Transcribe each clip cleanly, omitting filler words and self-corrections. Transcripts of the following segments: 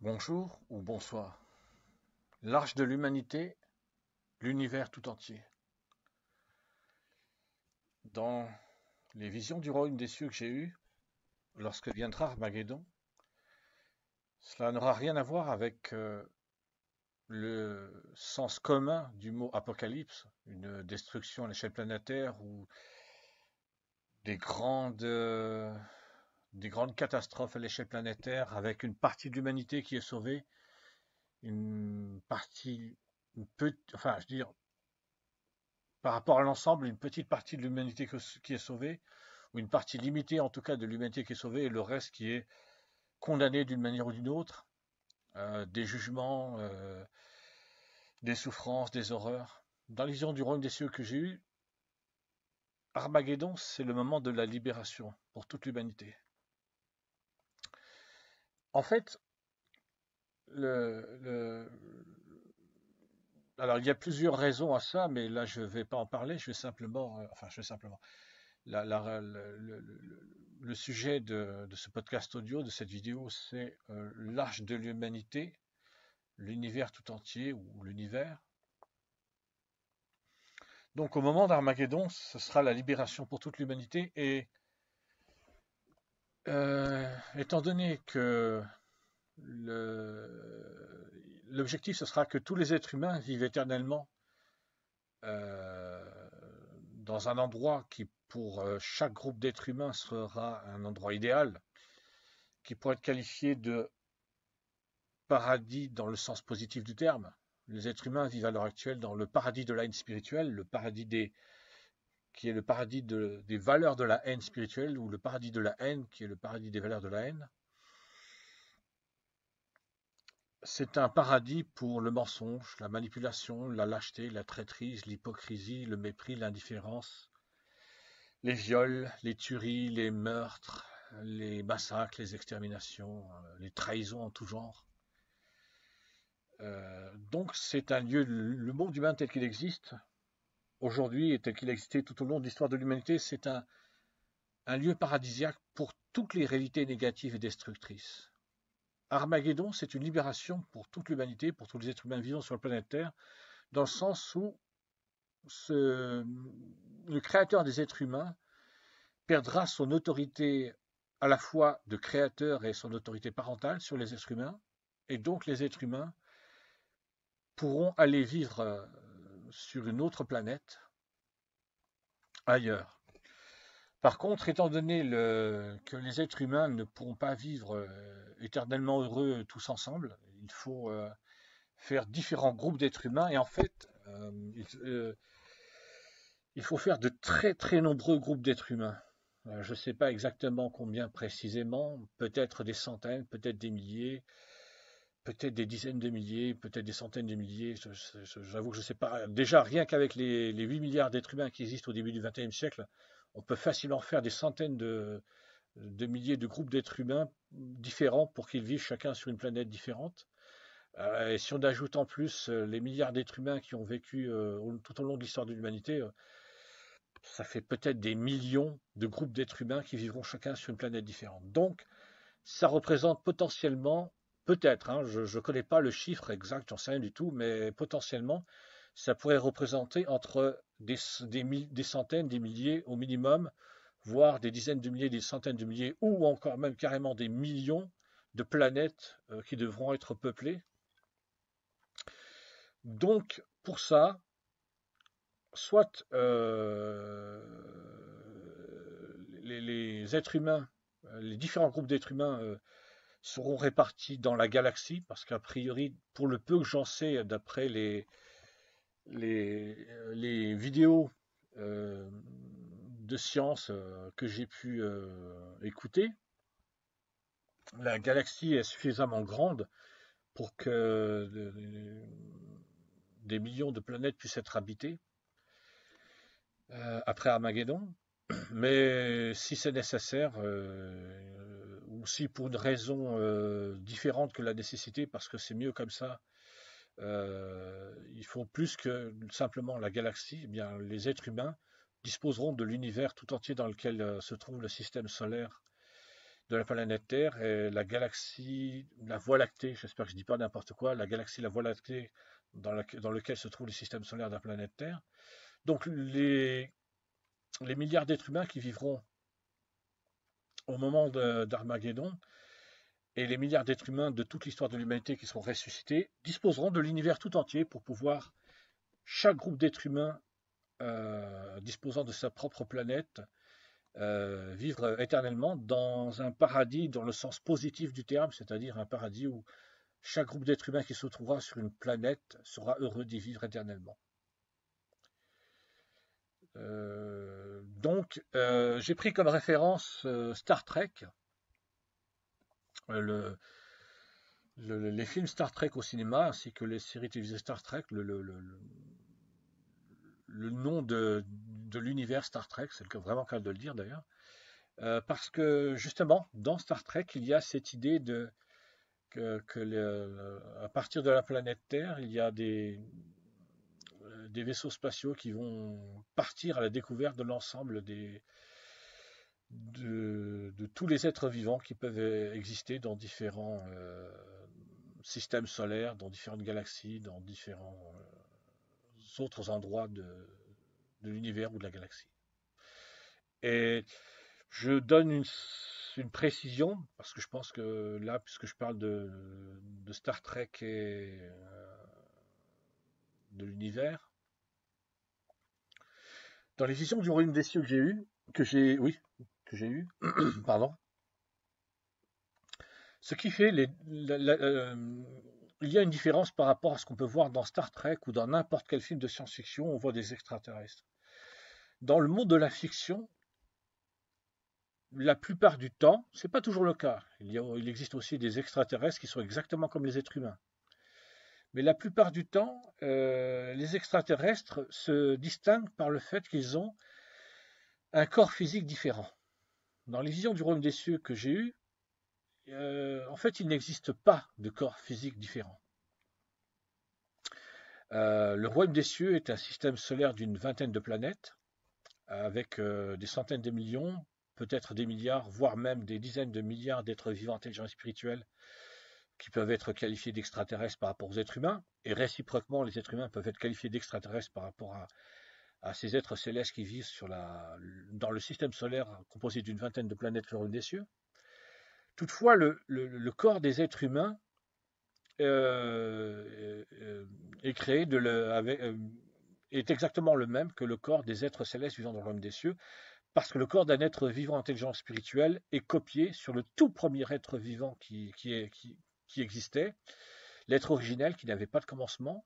Bonjour ou bonsoir. L'arche de l'humanité, l'univers tout entier. Dans les visions du royaume des cieux que j'ai eues, lorsque viendra Armageddon, cela n'aura rien à voir avec le sens commun du mot apocalypse, une destruction à l'échelle planétaire ou des grandes, euh, des grandes catastrophes à l'échelle planétaire avec une partie de l'humanité qui est sauvée, une partie, enfin, je veux dire, par rapport à l'ensemble, une petite partie de l'humanité qui est sauvée, ou une partie limitée en tout cas de l'humanité qui est sauvée, et le reste qui est condamné d'une manière ou d'une autre, des jugements, des souffrances, des horreurs. Dans les visions du royaume des cieux que j'ai eues, Armageddon, c'est le moment de la libération pour toute l'humanité. En fait, le, alors il y a plusieurs raisons à ça, mais là je ne vais pas en parler, je vais simplement, le sujet de ce podcast audio, de cette vidéo, c'est l'arche de l'humanité, l'univers tout entier ou l'univers. Donc au moment d'Armageddon, ce sera la libération pour toute l'humanité et étant donné que l'objectif ce sera que tous les êtres humains vivent éternellement euh, dans un endroit qui pour chaque groupe d'êtres humains sera un endroit idéal, qui pourrait être qualifié de paradis dans le sens positif du terme. Les êtres humains vivent à l'heure actuelle dans le paradis de la haine spirituelle, qui est le paradis des valeurs de la haine spirituelle, ou le paradis de la haine, qui est le paradis des valeurs de la haine. C'est un paradis pour le mensonge, la manipulation, la lâcheté, la traîtrise, l'hypocrisie, le mépris, l'indifférence, les viols, les tueries, les meurtres, les massacres, les exterminations, les trahisons en tout genre. Donc c'est un lieu, le monde humain tel qu'il existe aujourd'hui et tel qu'il a existé tout au long de l'histoire de l'humanité, c'est un lieu paradisiaque pour toutes les réalités négatives et destructrices. Armageddon, c'est une libération pour toute l'humanité, pour tous les êtres humains vivant sur la planète Terre, dans le sens où le créateur des êtres humains perdra son autorité à la fois de créateur et son autorité parentale sur les êtres humains, et donc les êtres humains pourront aller vivre sur une autre planète, ailleurs. Par contre, étant donné que les êtres humains ne pourront pas vivre éternellement heureux tous ensemble, il faut faire différents groupes d'êtres humains et en fait, il faut faire de très très nombreux groupes d'êtres humains. Je ne sais pas exactement combien précisément, peut-être des centaines, peut-être des milliers, peut-être des dizaines de milliers, peut-être des centaines de milliers. J'avoue que je ne sais pas. Déjà, rien qu'avec les 8 milliards d'êtres humains qui existent au début du XXIe siècle, on peut facilement faire des centaines de milliers de groupes d'êtres humains différents pour qu'ils vivent chacun sur une planète différente. Et si on ajoute en plus les milliards d'êtres humains qui ont vécu tout au long de l'histoire de l'humanité, ça fait peut-être des millions de groupes d'êtres humains qui vivront chacun sur une planète différente. Donc, ça représente potentiellement, peut-être, hein, je ne connais pas le chiffre exact, j'en sais rien du tout, mais potentiellement, ça pourrait représenter entre des centaines, des milliers au minimum, voire des dizaines de milliers, des centaines de milliers, ou encore même carrément des millions de planètes qui devront être peuplées. Donc, pour ça, soit les êtres humains, les différents groupes d'êtres humains seront répartis dans la galaxie, parce qu'a priori, pour le peu que j'en sais, d'après les vidéos de science que j'ai pu écouter, la galaxie est suffisamment grande pour que des millions de planètes puissent être habitées après Armageddon. Mais si c'est nécessaire, ou si pour une raison différente que la nécessité, parce que c'est mieux comme ça, il faut plus que simplement la galaxie, eh bien, les êtres humains disposeront de l'univers tout entier dans lequel se trouve le système solaire de la planète Terre et la galaxie, la Voie lactée, j'espère que je ne dis pas n'importe quoi, la galaxie, la Voie lactée dans lequel se trouve le système solaire de la planète Terre. Donc les milliards d'êtres humains qui vivront au moment d'Armageddon et les milliards d'êtres humains de toute l'histoire de l'humanité qui seront ressuscités disposeront de l'univers tout entier pour pouvoir, chaque groupe d'êtres humains disposant de sa propre planète, vivre éternellement dans un paradis dans le sens positif du terme, c'est-à-dire un paradis où chaque groupe d'êtres humains qui se trouvera sur une planète sera heureux d'y vivre éternellement. Donc, j'ai pris comme référence Star Trek, le, les films Star Trek au cinéma, ainsi que les séries télévisées Star Trek, le nom de l'univers Star Trek, c'est vraiment le cas de le dire d'ailleurs, parce que justement, dans Star Trek, il y a cette idée à partir de la planète Terre, il y a des vaisseaux spatiaux qui vont partir à la découverte de l'ensemble de tous les êtres vivants qui peuvent exister dans différents systèmes solaires, dans différentes galaxies, dans différents autres endroits de l'univers ou de la galaxie. Et je donne une précision, parce que je pense que là, puisque je parle de Star Trek et de l'univers, dans les visions du royaume des cieux que j'ai eu, pardon, ce qui fait il y a une différence par rapport à ce qu'on peut voir dans Star Trek ou dans n'importe quel film de science-fiction où on voit des extraterrestres. Dans le monde de la fiction, la plupart du temps, c'est pas toujours le cas. Il existe aussi des extraterrestres qui sont exactement comme les êtres humains. Mais la plupart du temps, les extraterrestres se distinguent par le fait qu'ils ont un corps physique différent. Dans les visions du royaume des cieux que j'ai eues, en fait, il n'existe pas de corps physique différent. Le royaume des cieux est un système solaire d'une vingtaine de planètes, avec des centaines de millions, peut-être des milliards, voire même des dizaines de milliards d'êtres vivants intelligents et spirituels qui peuvent être qualifiés d'extraterrestres par rapport aux êtres humains, et réciproquement, les êtres humains peuvent être qualifiés d'extraterrestres par rapport à ces êtres célestes qui vivent dans le système solaire composé d'une vingtaine de planètes le royaume des cieux. Toutefois, le corps des êtres humains est créé est exactement le même que le corps des êtres célestes vivant dans le royaume des cieux, parce que le corps d'un être vivant intelligent spirituel est copié sur le tout premier être vivant qui existait, l'être originel qui n'avait pas de commencement.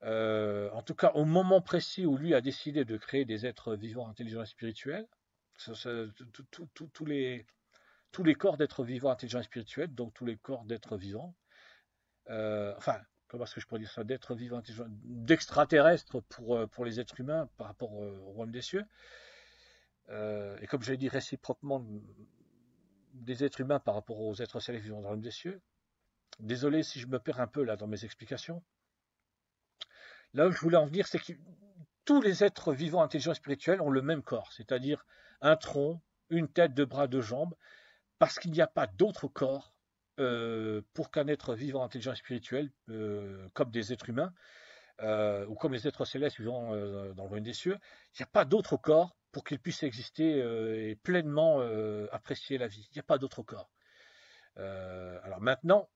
En tout cas, au moment précis où lui a décidé de créer des êtres vivants intelligents et spirituels, tous les corps d'êtres vivants intelligents et spirituels, donc tous les corps d'êtres vivants, comment est-ce que je pourrais dire ça, d'êtres vivants intelligents, d'extraterrestres pour les êtres humains par rapport au royaume des cieux, et comme je l'ai dit réciproquement des êtres humains par rapport aux êtres célestes vivant dans le royaume des cieux. Désolé si je me perds un peu là dans mes explications. Là où je voulais en venir, c'est que tous les êtres vivants intelligents et spirituels ont le même corps, c'est-à-dire un tronc, une tête, deux bras, deux jambes, parce qu'il n'y a pas d'autre corps pour qu'un être vivant intelligent et spirituel, comme des êtres humains, ou comme les êtres célestes vivant dans le royaume des cieux, il n'y a pas d'autre corps pour qu'il puisse exister et pleinement apprécier la vie. Il n'y a pas d'autre corps. Alors maintenant,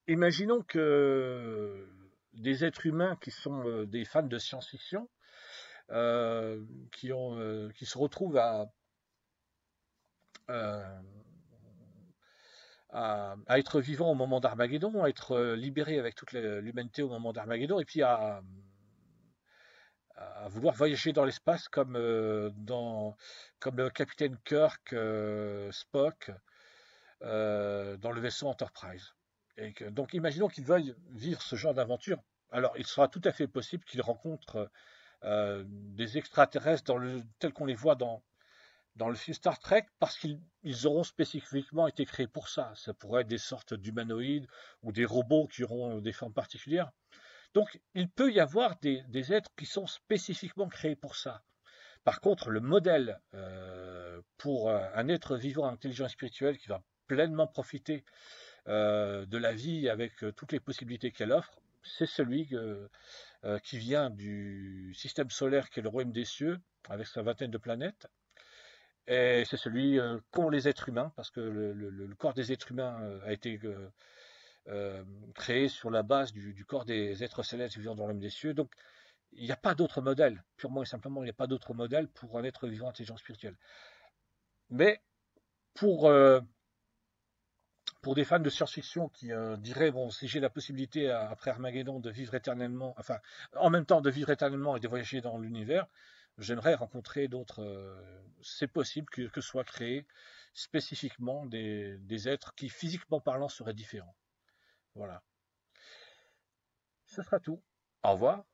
imaginons que des êtres humains qui sont des fans de science-fiction, qui se retrouvent à être vivants au moment d'Armageddon, à être libérés avec toute l'humanité au moment d'Armageddon, et puis à vouloir voyager dans l'espace comme le capitaine Kirk, Spock, dans le vaisseau Enterprise. Donc imaginons qu'ils veuillent vivre ce genre d'aventure. Alors il sera tout à fait possible qu'ils rencontrent des extraterrestres tels qu'on les voit dans le film Star Trek, parce qu'ils auront spécifiquement été créés pour ça. Ça pourrait être des sortes d'humanoïdes ou des robots qui auront des formes particulières. Donc il peut y avoir des êtres qui sont spécifiquement créés pour ça. Par contre, le modèle pour un être vivant, intelligent et spirituel qui va pleinement profiter de la vie avec toutes les possibilités qu'elle offre, c'est celui qui vient du système solaire qui est le royaume des cieux, avec sa vingtaine de planètes. Et c'est celui qu'ont les êtres humains, parce que le corps des êtres humains a été créé sur la base du corps des êtres célestes vivant dans le royaume des cieux. Donc, il n'y a pas d'autre modèle. Purement et simplement, il n'y a pas d'autre modèle pour un être vivant intelligent spirituel. Mais pour, euh, pour des fans de science-fiction qui diraient, bon, si j'ai la possibilité après Armageddon de vivre éternellement, enfin, en même temps de vivre éternellement et de voyager dans l'univers, j'aimerais rencontrer d'autres. C'est possible que soient créés spécifiquement des êtres qui, physiquement parlant, seraient différents. Voilà. Ce sera tout. Au revoir.